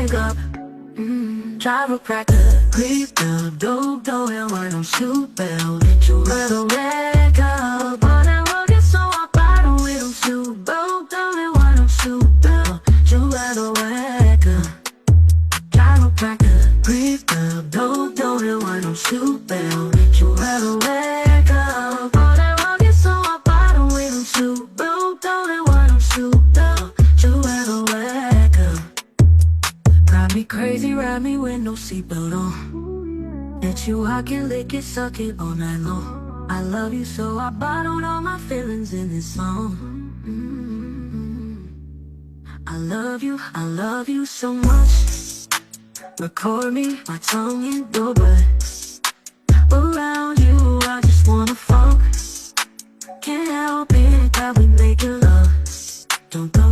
leg up. Chiropractic, creep down, dope, dough, and why don't shoot bell? You rather wake up, but I will get so up, I don't we don't shoot dope, dough, and why don't shoot bell? You rather wake up. Chiropractic, creep down, dope, dough, and why don't shoot bell? You rather wake up, but I will get so up, I don't we don't shoot dope, dough, and why don't shoot bell? You rather wake up. Drive me crazy, ride me with no seatbelt on. Let you rock it, lick it, suck it all night long. I love you so I bottled all my feelings in this song. I love you so much. Record me, my tongue in your butt. Around you, I just wanna fuck. Can't help it that we make love. Don't go